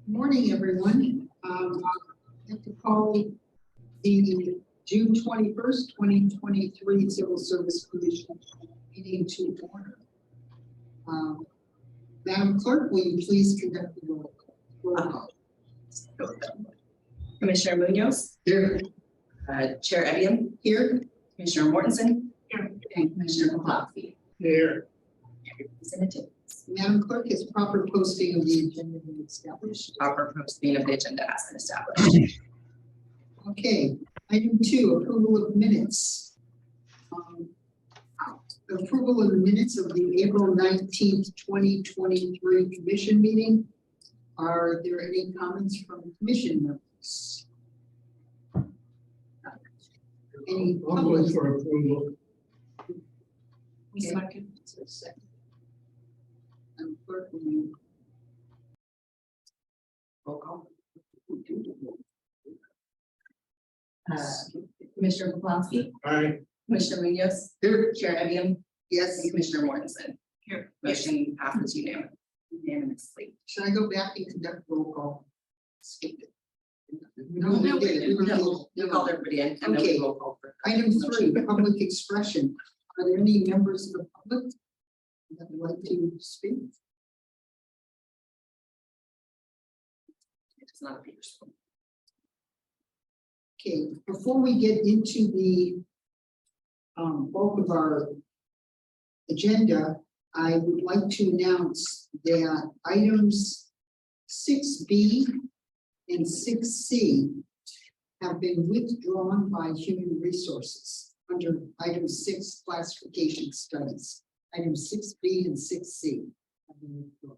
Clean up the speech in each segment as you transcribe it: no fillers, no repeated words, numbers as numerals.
Morning, everyone. I'd like to call the June 21st, 2023 Civil Service Commission meeting to order. Madam Clerk, will you please conduct the roll call? Commissioner Munoz. Here. Chair Evian. Here. Commissioner Mortensen. Here. And Commissioner Poplawski. Here. Madam Clerk, is proper posting of the agenda been established? Proper posting of the agenda has been established. Okay, item 2, approval of minutes. Approval of the minutes of the April 19th, 2023 commission meeting. Are there any comments from commission members? Any public for approval? Second. Clerk, will you Roll call. Commissioner Poplawski. Aye. Commissioner Munoz. Here. Chair Evian. Yes. And Commissioner Mortensen. Here. Motion passes unanimously. Should I go back and conduct roll call? Skip it. No, we did. You called everybody in. And then we Okay. roll call for- Item 3, public expression. Are there any members of the public that would like to speak? It's not a Peters. Okay, before we get into the bulk of our agenda, I would like to announce that items 6B and 6C have been withdrawn by Human Resources under item 6 classification studies. Items 6B and 6C have been withdrawn.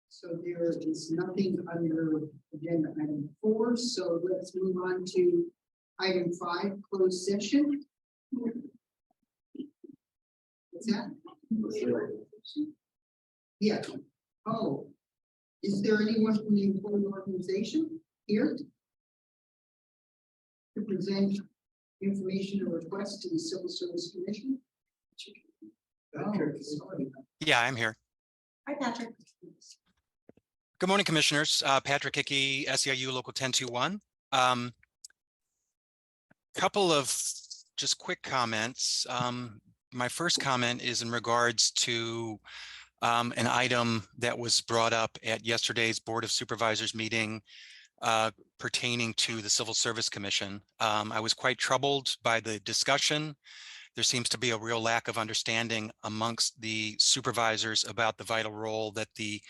So there is nothing under agenda item 4. So let's move on to item 5, closed session. What's that? Yeah. Oh, is there anyone from the employee organization here to present information or request to the Civil Service Commission? Oh, sorry. Yeah, I'm here. Hi, Patrick. Good morning, Commissioners. Patrick Hickey, SEIU Local 1021. Couple of just quick comments. My first comment is in regards to an item that was brought up at yesterday's Board of Supervisors meeting pertaining to the Civil Service Commission. I was quite troubled by the discussion. There seems to be a real lack of understanding amongst the supervisors about the vital role that the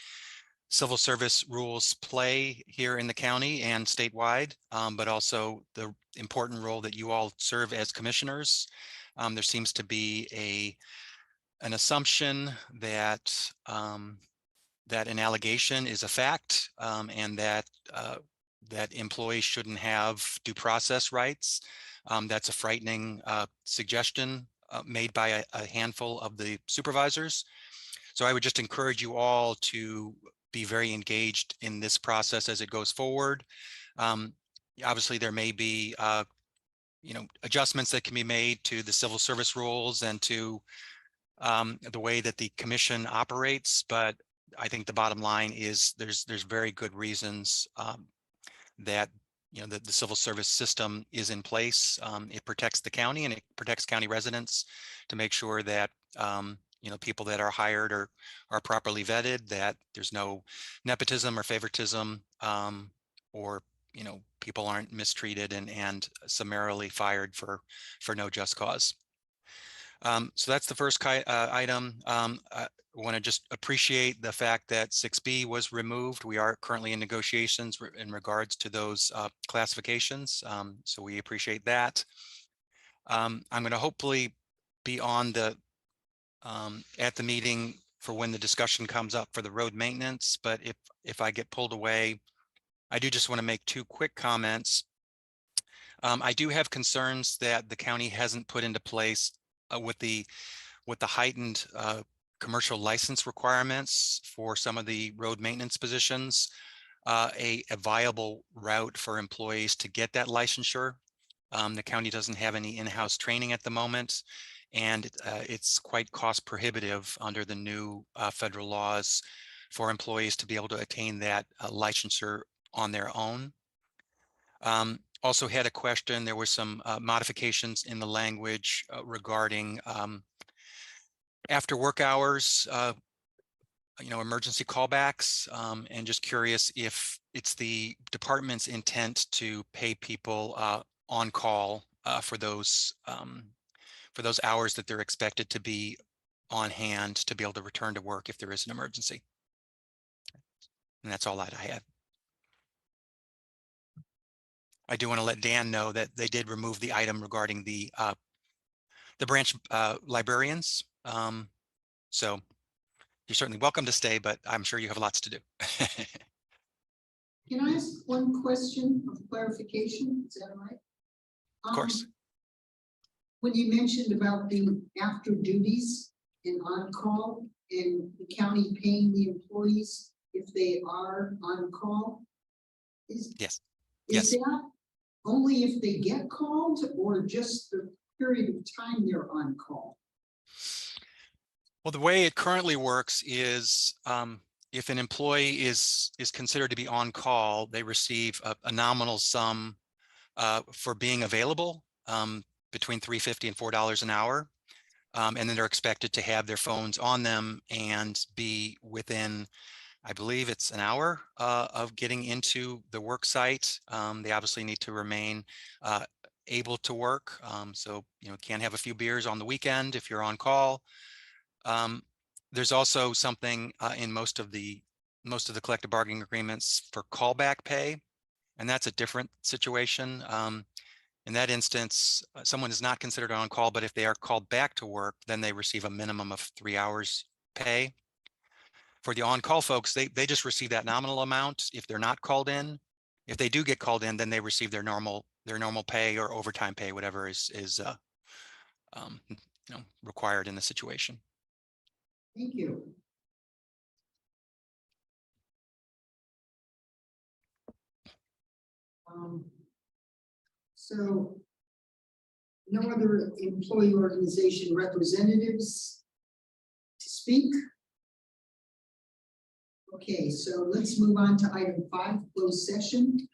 civil service rules play here in the county and statewide, but also the important role that you all serve as commissioners. There seems to be an assumption that that an allegation is a fact, and that that employees shouldn't have due process rights. That's a frightening suggestion made by a handful of the supervisors. So I would just encourage you all to be very engaged in this process as it goes forward. Obviously, there may be adjustments that can be made to the civil service rules and to the way that the commission operates, but I think the bottom line is there's very good reasons that the civil service system is in place. It protects the county and it protects county residents to make sure that people that are hired are properly vetted, that there's no nepotism or favoritism, or people aren't mistreated and summarily fired for no just cause. So that's the first item. I want to just appreciate the fact that 6B was removed. We are currently in negotiations in regards to those classifications, so we appreciate that. I'm going to hopefully be on at the meeting for when the discussion comes up for the road maintenance, but if I get pulled away, I do just want to make two quick comments. I do have concerns that the county hasn't put into place with the heightened commercial license requirements for some of the road maintenance positions, a viable route for employees to get that licensure. The county doesn't have any in-house training at the moment, and it's quite cost prohibitive under the new federal laws for employees to be able to attain that licensure on their own. Also had a question, there were some modifications in the language regarding after work hours, emergency callbacks, and just curious if it's the department's intent to pay people on call for those hours that they're expected to be on hand to be able to return to work if there is an emergency. And that's all that I had. I do want to let Dan know that they did remove the item regarding the branch librarians. So you're certainly welcome to stay, but I'm sure you have lots to do. Can I ask one question of clarification? Is that all right? Of course. When you mentioned about the after duties and on-call and the county paying the employees if they are on call, is Yes. that only if they get called or just the period of time they're on call? Well, the way it currently works is if an employee is considered to be on call, they receive a nominal sum for being available, between $3.50 and $4 an hour. And then they're expected to have their phones on them and be within, I believe it's an hour of getting into the work site. They obviously need to remain able to work. So, can't have a few beers on the weekend if you're on call. There's also something in most of the collective bargaining agreements for callback pay, and that's a different situation. In that instance, someone is not considered on call, but if they are called back to work, then they receive a minimum of 3 hours pay. For the on-call folks, they just receive that nominal amount if they're not called in. If they do get called in, then they receive their normal pay or overtime pay, whatever is required in the situation. Thank you. So no other employee organization representatives to speak? Okay, so let's move on to item 5, closed session.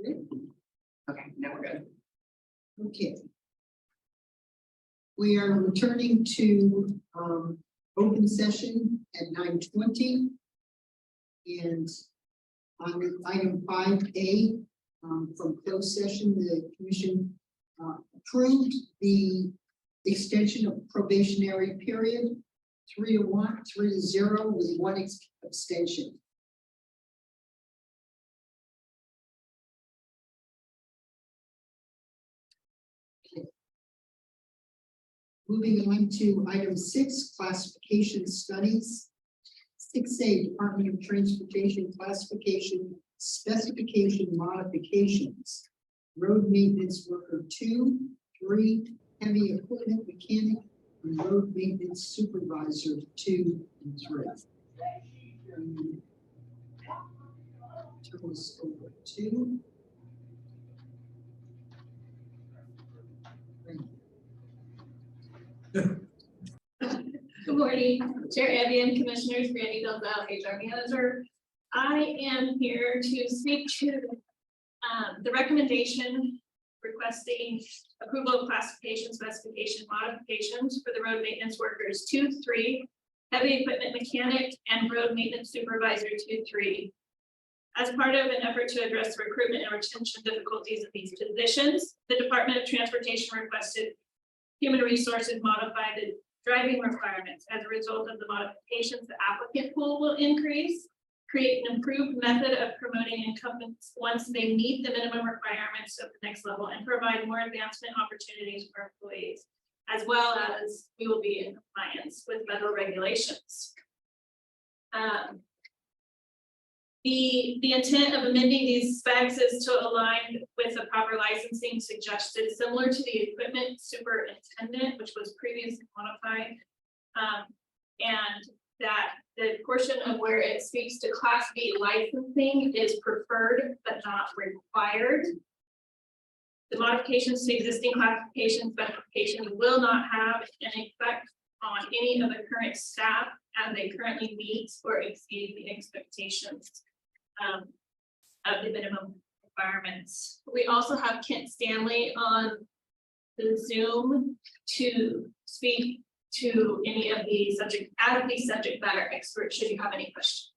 Okay, now we're good. Okay. We are returning to open session at 9:20. And on item 5A, from closed session, the commission approved the extension of probationary period 3-1, 3-0 with one abstention. Moving on to item 6, classification studies. 6A, Department of Transportation classification specification modifications. Road maintenance worker 2, 3, heavy equipment mechanic, and road maintenance supervisor 2 and 3. Totals over 2. Good morning, Chair Evian, Commissioners, Randy Delgado, HR Manager. I am here to speak to the recommendation requesting approval of classification specification modifications for the road maintenance workers 2, 3, heavy equipment mechanic, and road maintenance supervisor 2, 3. As part of an effort to address recruitment and retention difficulties of these positions, the Department of Transportation requested Human Resources modify the driving requirements. As a result of the modifications, the applicant pool will increase, create an improved method of promoting incumbents once they meet the minimum requirements of the next level, and provide more advancement opportunities for employees, as well as we will be in compliance with federal regulations. The intent of amending these specs is to align with the proper licensing suggested, similar to the equipment superintendent, which was previously modified. And that the portion of where it speaks to Class B licensing is preferred but not required. The modifications to existing classification specifications will not have an effect on any of the current staff as they currently meet or exceed the expectations of the minimum requirements. We also have Kent Stanley on the Zoom to speak to any of the subject matter experts should you have any questions.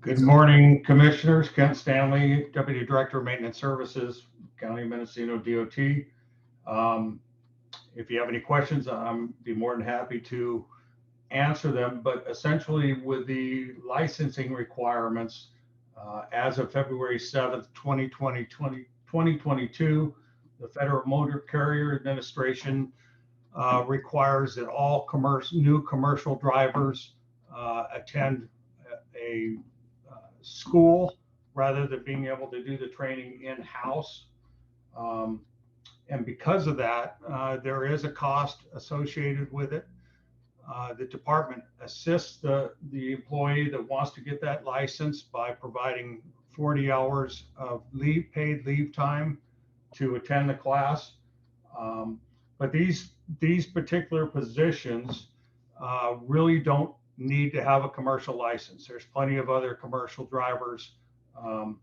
Good morning, Commissioners. Kent Stanley, Deputy Director of Maintenance Services, County of Mendocino DOT. If you have any questions, I'm be more than happy to answer them. But essentially, with the licensing requirements, as of February 7th, 2022, the Federal Motor Carrier Administration requires that all new commercial drivers attend a school rather than being able to do the training in-house. And because of that, there is a cost associated with it. The department assists the employee that wants to get that license by providing 40 hours of paid leave time to attend the class. But these particular positions really don't need to have a commercial license. There's plenty of other commercial drivers to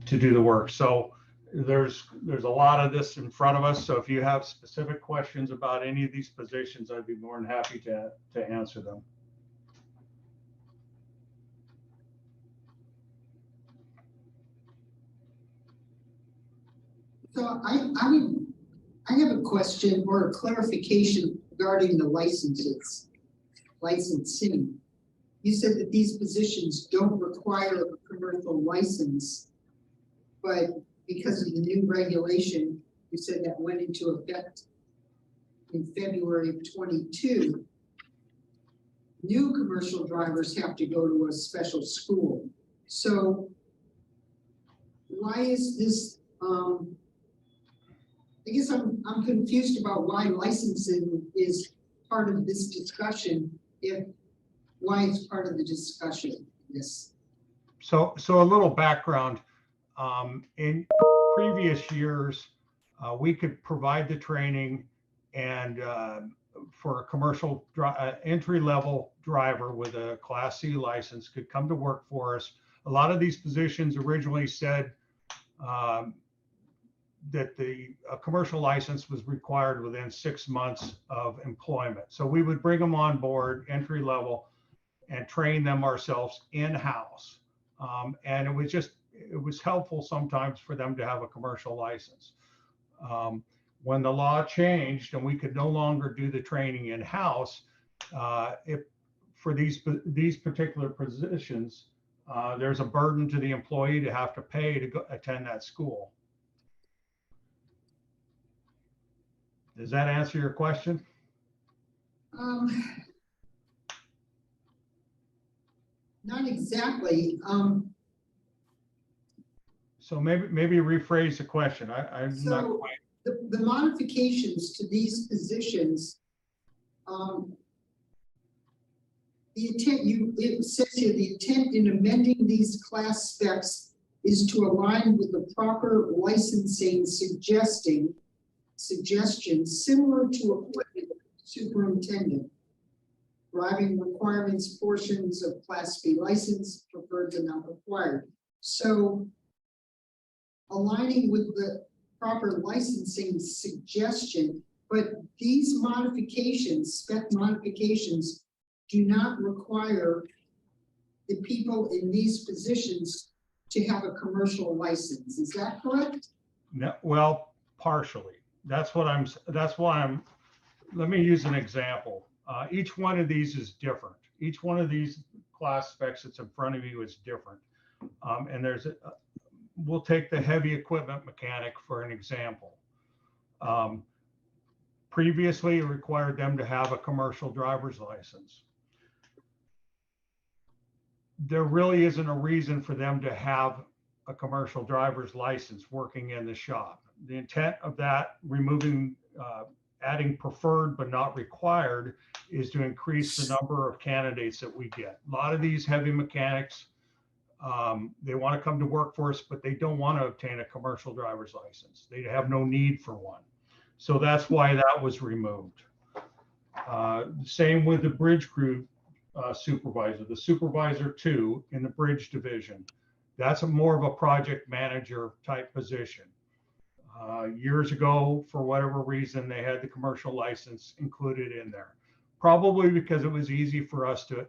do the work. So there's a lot of this in front of us. So if you have specific questions about any of these positions, I'd be more than happy to answer them. So I have a question or a clarification regarding the licensing. You said that these positions don't require a commercial license, but because of the new regulation, you said that went into effect in February of 22. New commercial drivers have to go to a special school. So why is this, I guess I'm confused about why licensing is part of this discussion, why it's part of the discussion, yes. So a little background. In previous years, we could provide the training and for a commercial entry-level driver with a Class C license could come to work for us. A lot of these positions originally said that a commercial license was required within 6 months of employment. So we would bring them on board entry level and train them ourselves in-house. And it was helpful sometimes for them to have a commercial license. When the law changed and we could no longer do the training in-house, for these particular positions, there's a burden to the employee to have to pay to go attend that school. Does that answer your question? Not exactly. So maybe rephrase the question. I'm not So quite. the modifications to these positions, the intent, it says here, the intent in amending these class specs is to align with the proper licensing suggestions similar to equipment superintendent. Driving requirements, portions of Class B license, preferred but not required. So aligning with the proper licensing suggestion, but these modifications, spec modifications, do not require the people in these positions to have a commercial license. Is that correct? No, well, partially. That's why let me use an example. Each one of these is different. Each one of these class specs that's in front of you is different. And we'll take the heavy equipment mechanic for an example. Previously, it required them to have a commercial driver's license. There really isn't a reason for them to have a commercial driver's license working in the shop. The intent of that, adding preferred but not required, is to increase the number of candidates that we get. A lot of these heavy mechanics, they want to come to work for us, but they don't want to obtain a commercial driver's license. They have no need for one. So that's why that was removed. Same with the bridge crew supervisor, the supervisor 2 in the bridge division. That's more of a project manager type position. Years ago, for whatever reason, they had the commercial license included in there. Probably because it was easy for us to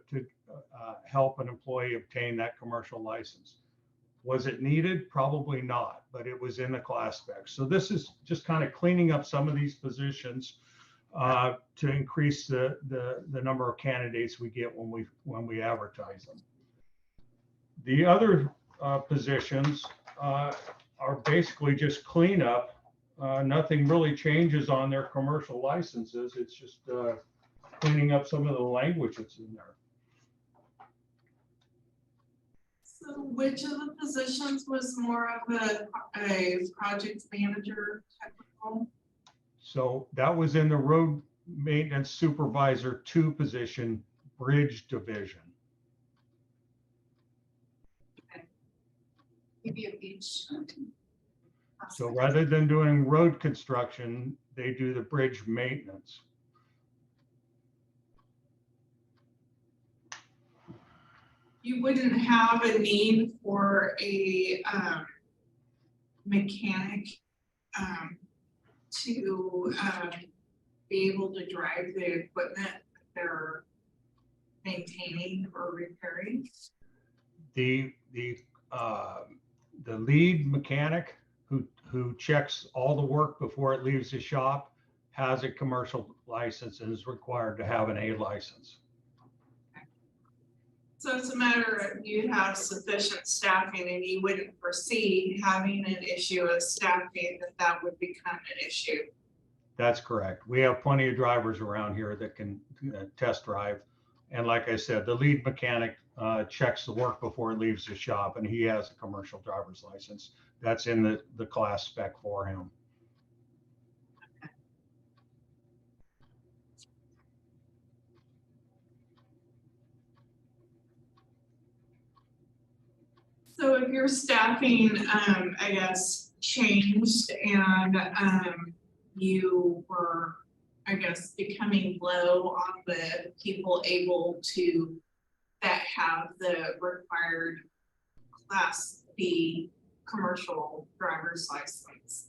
help an employee obtain that commercial license. Was it needed? Probably not, but it was in the class specs. So this is just kind of cleaning up some of these positions to increase the number of candidates we get when we advertise them. The other positions are basically just cleanup. Nothing really changes on their commercial licenses. It's just cleaning up some of the language that's in there. So which of the positions was more of a project manager type of role? So that was in the road maintenance supervisor 2 position, bridge division. Maybe of each. So rather than doing road construction, they do the bridge maintenance. You wouldn't have a need for a mechanic to be able to drive the equipment they're maintaining or repairing? The lead mechanic who checks all the work before it leaves the shop has a commercial license and is required to have an A license. So it's a matter of you have sufficient staffing and you wouldn't foresee having an issue of staffing that would become an issue. That's correct. We have plenty of drivers around here that can test drive. And like I said, the lead mechanic checks the work before it leaves the shop, and he has a commercial driver's license. That's in the class spec for him. So if your staffing, I guess, changed and, you were, I guess, becoming low on the people able to, that have the required Class B commercial driver's license.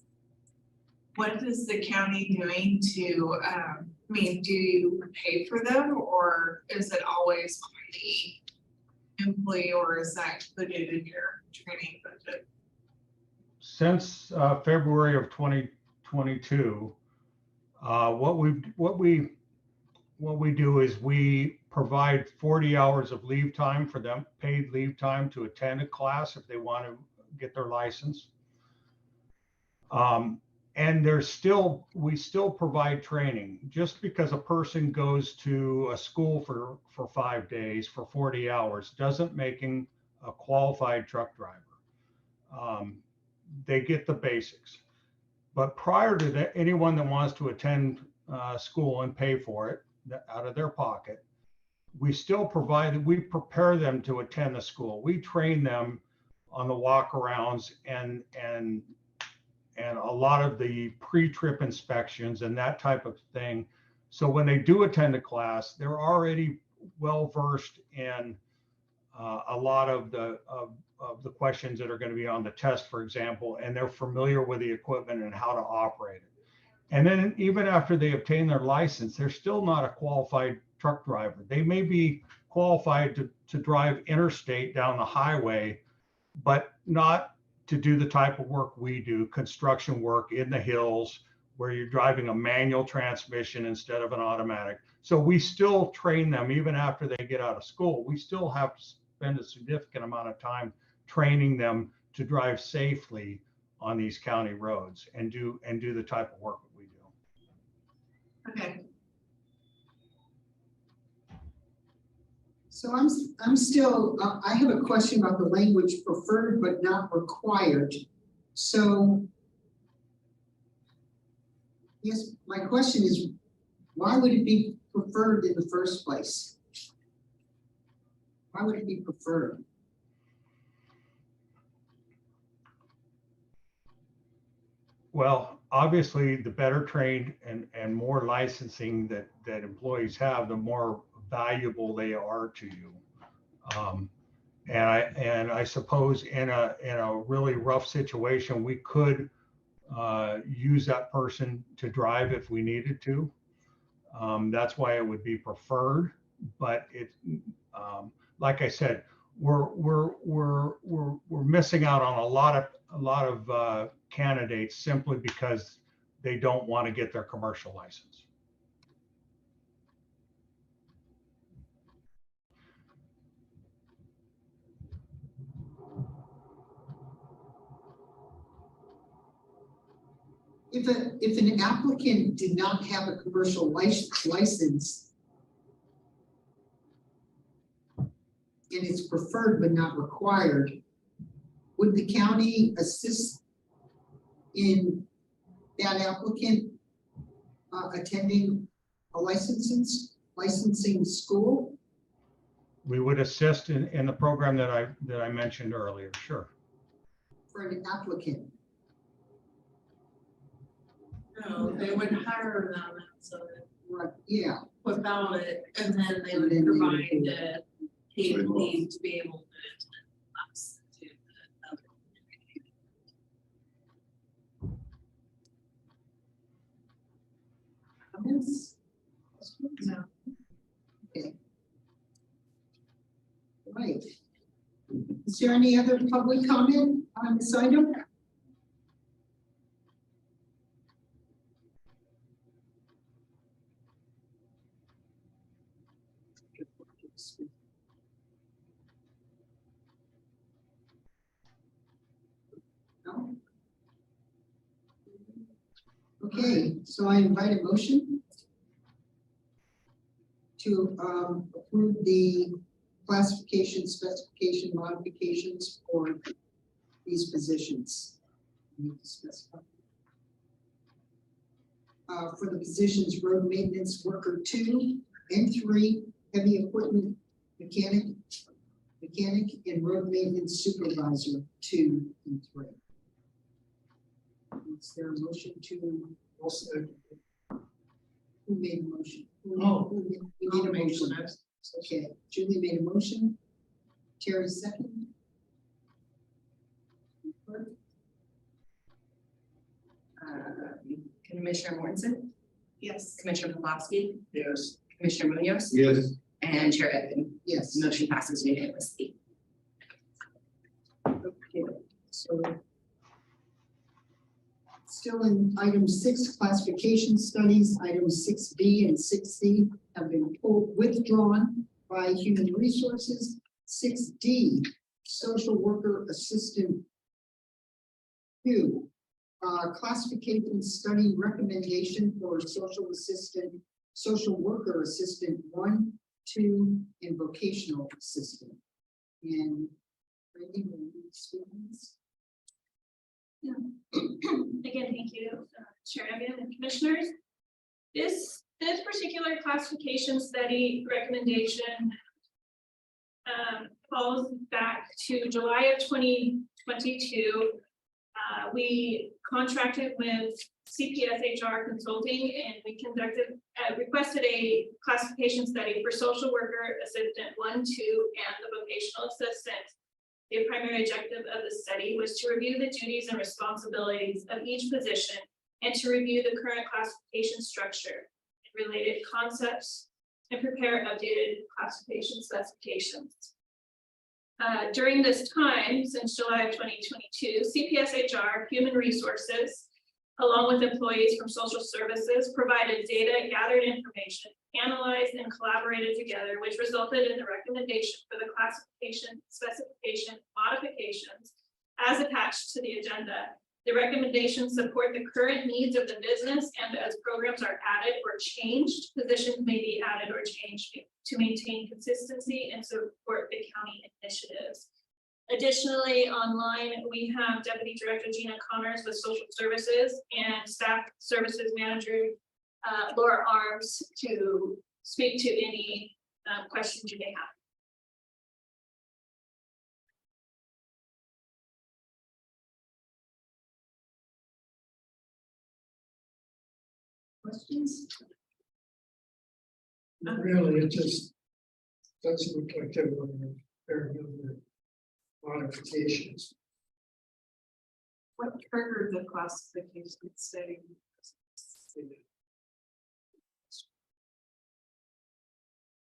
What is the county doing to, I mean, do you pay for them or is it always on the employee or is that included in your training budget? Since February of 2022, what we do is we provide 40 hours of leave time for them, paid leave time to attend a class if they want to get their license. And we still provide training. Just because a person goes to a school for 5 days for 40 hours doesn't make him a qualified truck driver. They get the basics. But prior to that, anyone that wants to attend school and pay for it out of their pocket, we prepare them to attend the school. We train them on the walkarounds and a lot of the pre-trip inspections and that type of thing. So when they do attend a class, they're already well versed in a lot of the questions that are going to be on the test, for example, and they're familiar with the equipment and how to operate it. And then even after they obtain their license, they're still not a qualified truck driver. They may be qualified to drive interstate down the highway, but not to do the type of work we do, construction work in the hills, where you're driving a manual transmission instead of an automatic. So we still train them even after they get out of school. We still have to spend a significant amount of time training them to drive safely on these county roads and do the type of work that we do. Okay. So I'm still, I have a question about the language preferred but not required. So yes, my question is, why would it be preferred in the first place? Why would it be preferred? Well, obviously, the better trained and more licensing that employees have, the more valuable they are to you. And I suppose in a really rough situation, we could use that person to drive if we needed to. That's why it would be preferred. But it, like I said, we're missing out on a lot of candidates simply because they don't want to get their commercial license. If an applicant did not have a commercial license and it's preferred but not required, would the county assist in that applicant attending a licensing school? We would assist in the program that I mentioned earlier, sure. For an applicant? No, they would hire them as a Right, yeah. without it, and then they And would then they would provide do- the paid leave to be able to attend class to the other. Comments? No. Okay. Right. Is there any other public comment on this item? No? Okay, so I invite a motion to approve the classification specification modifications for these positions. We need to specify. For the positions road maintenance worker 2 and 3, heavy equipment mechanic mechanic and road maintenance supervisor 2 and 3. Is there a motion to? Who made a motion? We need a motion. Okay, Julie made a motion. Terry second. Commissioner Mortensen, Yes. Commissioner Pawlowski, Yes. Commissioner Munoz, Yes. and Chair Evan. Yes. Motion passes unanimously. Okay, so. Still in item 6, classification studies, items 6B and 6C have been withdrawn by Human Resources. 6D, social worker assistant 2, classification study recommendation for social worker assistant 1, 2, and vocational assistant. And Randy, will you speak on this? Again, thank you, Chair Evian and Commissioners. This particular classification study recommendation falls back to July of 2022. We contracted with CPS HR Consulting, and we requested a classification study for social worker assistant 1, 2, and the vocational assistant. The primary objective of the study was to review the duties and responsibilities of each position and to review the current classification structure and related concepts and prepare updated classification specifications. During this time, since July of 2022, CPS HR Human Resources, along with employees from social services, provided data, gathered information, analyzed and collaborated together, which resulted in the recommendation for the classification specification modifications as attached to the agenda. The recommendations support the current needs of the business, and as programs are added or changed, positions may be added or changed to maintain consistency and support the county initiatives. Additionally, online, we have Deputy Director Gina Connors with Social Services and Staff Services Manager Laura Arms to speak to any questions you may have. Questions? Not really, it just doesn't look like there were very many modifications. What triggered the classification study?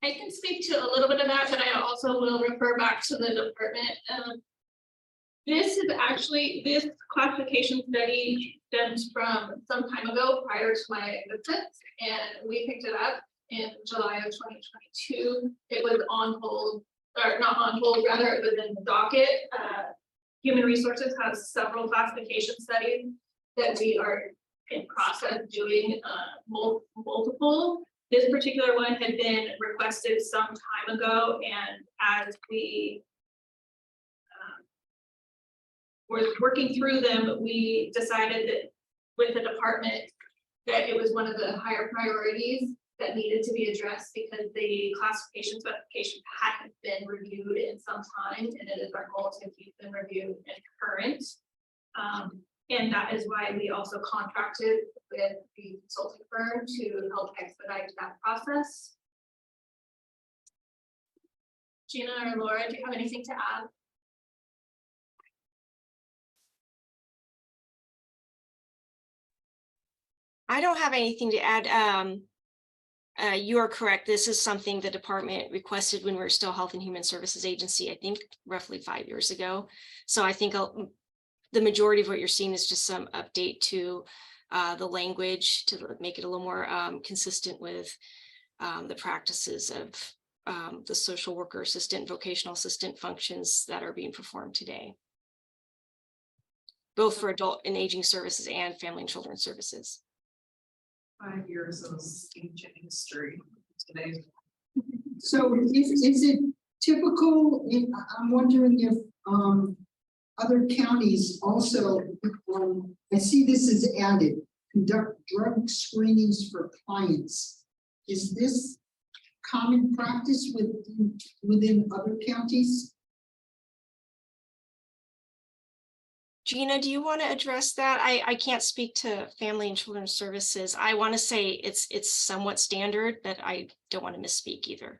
I can speak to a little bit of that, but I also will refer back to the department. This classification study stems from some time ago prior to my visit, and we picked it up in July of 2022. It was on hold, or not on hold, rather it was in the docket. Human Resources has several classification studies that we are in process doing multiple. This particular one had been requested some time ago, and as we were working through them, we decided that with the department that it was one of the higher priorities that needed to be addressed because the classification specification hadn't been reviewed in some time, and it is our goal to keep them reviewed and current. And that is why we also contracted with the consulting firm to help expedite that process. Gina or Laura, do you have anything to add? I don't have anything to add. You are correct. This is something the department requested when we were still Health and Human Services Agency, I think roughly 5 years ago. So I think the majority of what you're seeing is just some update to the language to make it a little more consistent with the practices of the social worker assistant, vocational assistant functions that are being performed today, both for adult and aging services and family and children's services. 5 years of ancient history today. So is it typical, I'm wondering if other counties also, I see this is added, conduct drug screenings for clients. Is this common practice within other counties? Gina, do you want to address that? I can't speak to Family and Children's Services. I want to say it's somewhat standard, but I don't want to misspeak either.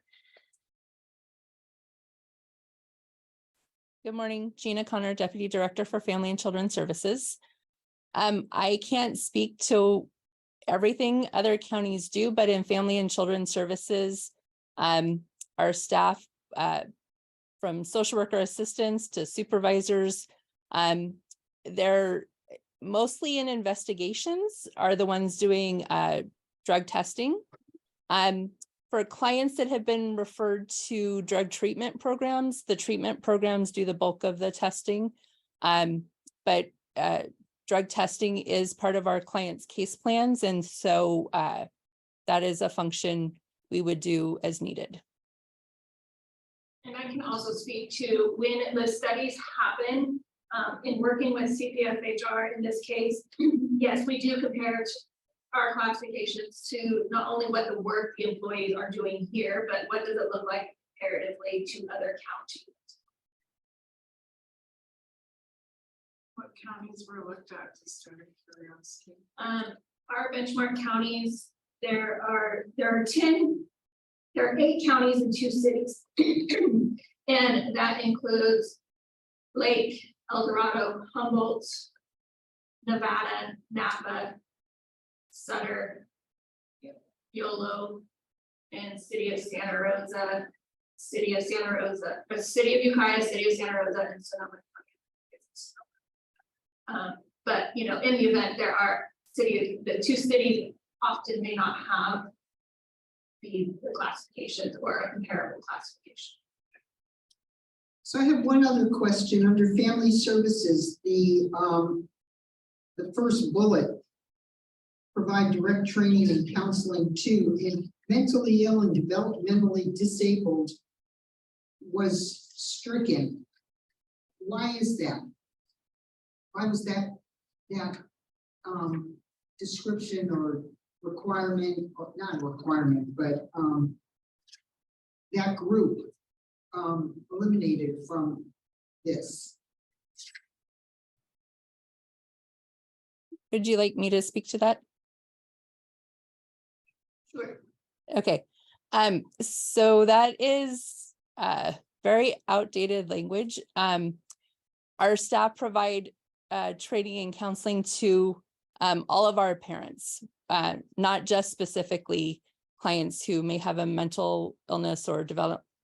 Good morning, Gina Connor, Deputy Director for Family and Children's Services. I can't speak to everything other counties do, but in Family and Children's Services, our staff, from social worker assistants to supervisors, they're mostly in investigations, are the ones doing drug testing. For clients that have been referred to drug treatment programs, the treatment programs do the bulk of the testing. But drug testing is part of our clients' case plans. And so that is a function we would do as needed. And I can also speak to when the studies happen, in working with CPFHR in this case, yes, we do compare our classifications to not only what the work the employees are doing here, but what does it look like comparatively to other counties. What counties were looked at, just out of curiosity? Our benchmark counties, there are 8 counties and 2 cities. And that includes Lake, El Dorado, Humboldt, Nevada, Napa, Sutter, Yolo, and City of Santa Rosa, City of Ukiah, City of Santa Rosa, and Sonoma. But you know, in the event there are the 2 cities often may not have the classifications or a comparable classification. So I have one other question under family services, the first bullet, provide direct training and counseling to, in mentally ill and developmentally disabled was stricken. Why is that? Why was that description or requirement, or not requirement, but that group eliminated from this? Would you like me to speak to that? Sure. Okay, so that is very outdated language. Our staff provide training and counseling to all of our parents, not just specifically clients who may have a mental illness or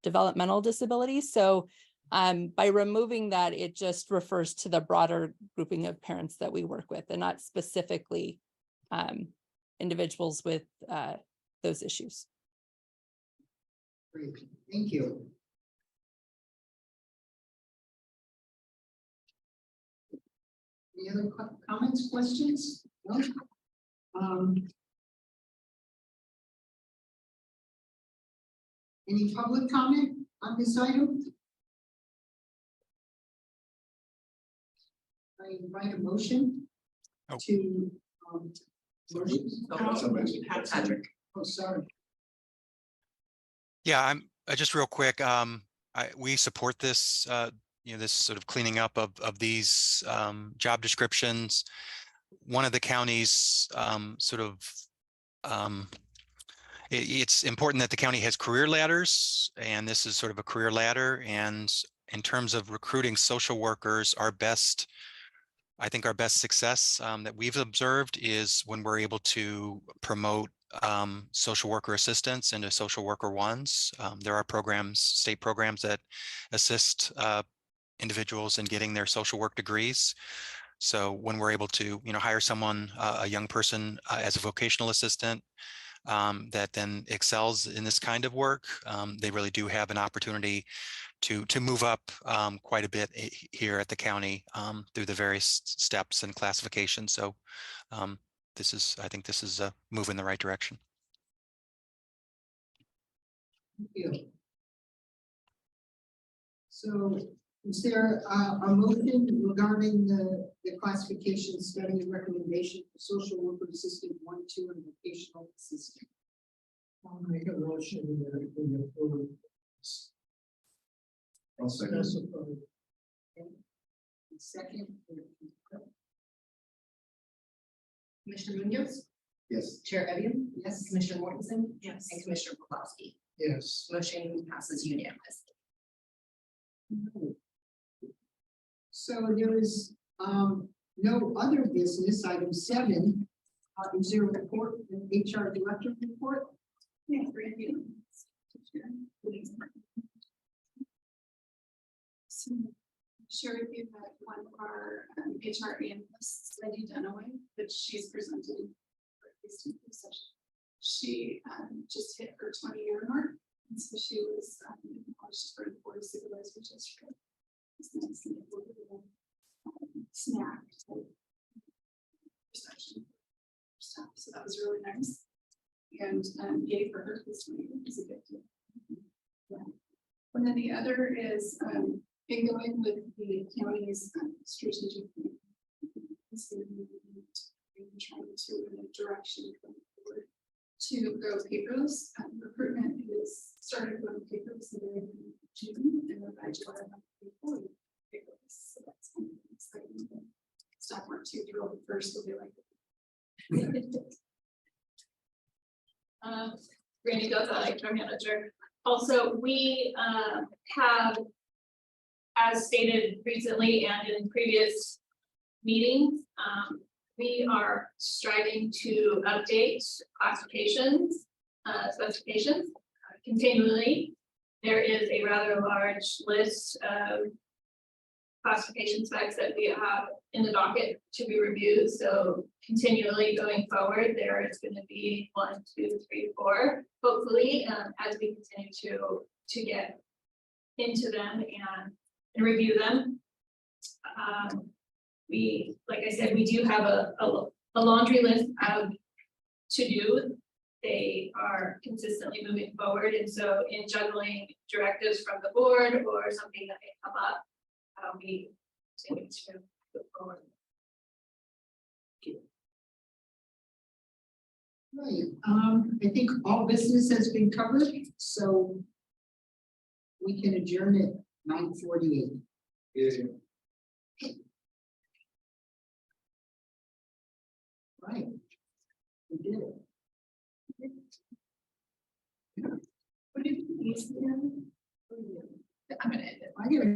developmental disability. So by removing that, it just refers to the broader grouping of parents that we work with and not specifically individuals with those issues. Great, thank you. Any other comments, questions? No? Any public comment on this item? I invite a motion to Patrick. Oh, sorry. Yeah, I'm just real quick. We support this, this sort of cleaning up of these job descriptions. One of the counties it's important that the county has career ladders, and this is sort of a career ladder. And in terms of recruiting social workers, I think our best success that we've observed is when we're able to promote social worker assistants into social worker ones. There are programs, state programs that assist individuals in getting their social work degrees. So when we're able to, hire someone, a young person as a vocational assistant that then excels in this kind of work, they really do have an opportunity to move up quite a bit here at the county through the various steps and classifications. So I think this is a move in the right direction. Thank you. So is there a motion regarding the classification study and recommendation for social worker assistant 1, 2, and vocational assistant? I'll make a motion that we approve. I'll second. Specified. Second. Commissioner Munoz, Yes. Chair Evian, Yes. Commissioner Mortensen, Yes. and Commissioner Poplawski. Yes, Motion passes unanimously. So there is no other business, item 7. Is there a report, an HR director report? Yeah, Randy. So, share with you that one of our HR analysts, Wendy Dunaway, that she's presented for this session. She just hit her 20-year mark, and so she was acknowledged for the board of supervisors yesterday. It's nice to get a little snack type reception stuff, so that was really nice. And gave her her history is a good deal. Yeah. And then the other is in going with the county's strategic plan. It's gonna be trying to in a direction going forward to go paperless. Recruitment is started going paperless in the very beginning of June, and then by July of 2024, paperless. So that's kind of exciting. Staff weren't too thrilled at first, but they like it. Randy Gozal, HR manager. Also, we have, as stated recently and in previous meetings, we are striving to update classifications, specifications continually. There is a rather large list of classification specs that we have in the docket to be reviewed. So continually going forward, there is going to be 1, 2, 3, 4, hopefully, as we continue to get into them and review them. We, like I said, we do have a laundry list of to do. They are consistently moving forward, and so in juggling directives from the board or something that may come up, we continue to move forward. Right, I think all business has been covered, so we can adjourn at 9:48. Right. We did it. What did you say? I'm gonna end it. I gotta